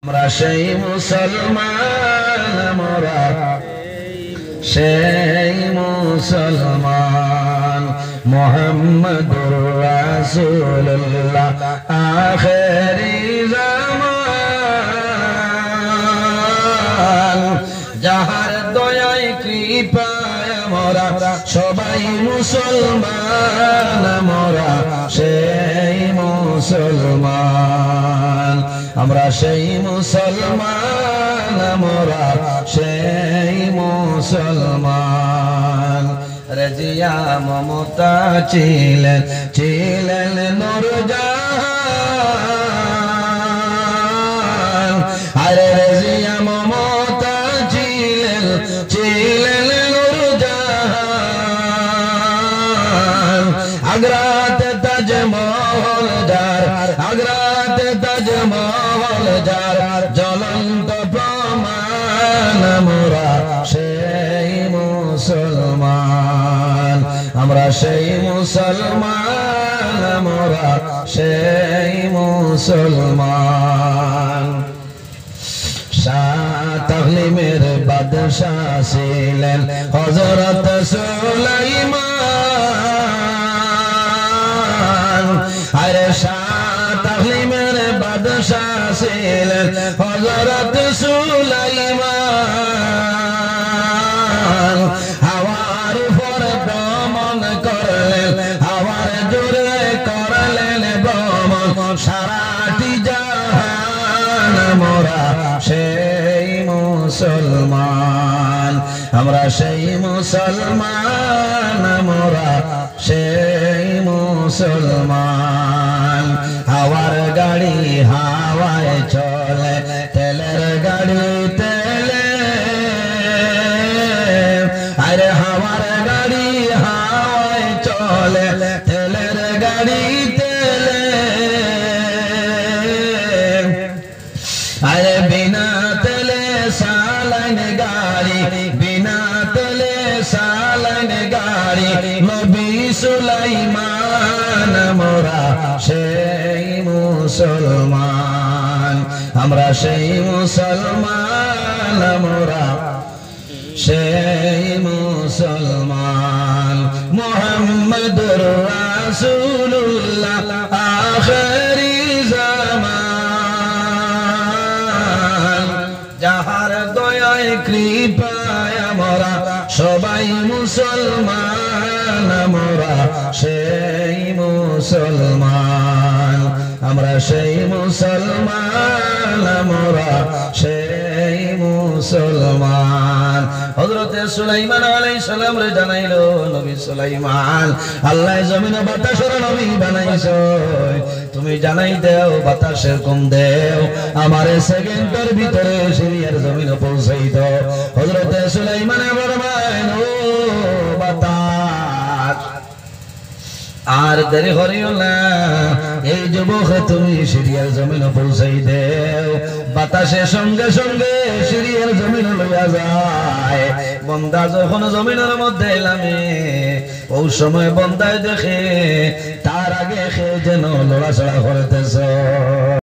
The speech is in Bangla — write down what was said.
আমরা সেই মুসলমান, আমরা সেই মুসলমান, মুহাম্মদুর রাসূলুল্লাহ আখেরি জামান। যাহার দয়ায় কৃপায় আমরা সবাই মুসলমান, আমরা সেই মুসলমান, আমরা সেই মুসলমান, আমরা সেই মুসলমান। রাজিয়া মমতা ছিলেন নূরজাহান, আরে রাজিয়া মমতা ছিলেন নূরজাহান। আগ্রাতে তাজমহল যার, আগ্রাতে তাজমহল যার জ্বলন্ত প্রমাণ, আমরা সেই মুসলমান, আমরা সেই মুসলমান, আমরা সেই মুসলমান। শাহ তাগলিমের বাদশাহ ছিলেন হযরত সুলাইমান, আরে শাহ তাগলিমের বাদশাহ ছিলেন হযরত সুলাইমান। হাওয়ার উপর ভ্রমণ করলেন, হাওয়ার জোরে করলেন ভ্রমণ সারাটি জাহান, আমরা সেই মুসলমান, আমরা সেই মুসলমান, আমরা সেই মুসলমান। হাওয়ার গাড়ি হাওয়ায় চলে, তেলের গাড়ি তেলে, আরে হাওয়ার গাড়ি হাওয়ায় চলে, তেলের গাড়ি তেলে, আরে বিনা তেলে সালাইন গাড়ি, বিনা তেলে সালাইন গাড়ি। নবী সুলাইমান, আমরা সেই মুসলমান, আমরা সেই মুসলমান, আমরা সেই মুসলমান। মুহাম্মদুর রাসূলুল্লাহ আখেরি জামান। যাহার দয়ায় কৃপায় আমরা সবাই মুসলমান, আমরা সেই মুসলমান, আমরা সেই মুসলমান, আমরা সেই মুসলমান। হযরতে সুলাইমান আলাইহিস সালাম রে জানাইলো, নবী সুলাইমান, আল্লাহ জমিন ও বাতাসের নবী বানাইছো, তুমি জানাই দেও বাতাসের কম দেও, আমারে সেকেন্ডের ভিতরে সিরিয়ার জমিন পৌঁছাই দাও। হযরতে সুলাইমান ফরমাইল, ও বাতাস আর দেরি করিও না, এই যুবক তুমি সিরিয়ার জমিন পৌঁছাই দেও। বাতাসের সঙ্গে সঙ্গে সিরিয়ার জমিন লইয়া যায়। বন্দা যখন জমিনের মধ্যে এলামে, ওই সময় বন্দায় দেখে তার আগে যেন লড়াচড়া করতেছ।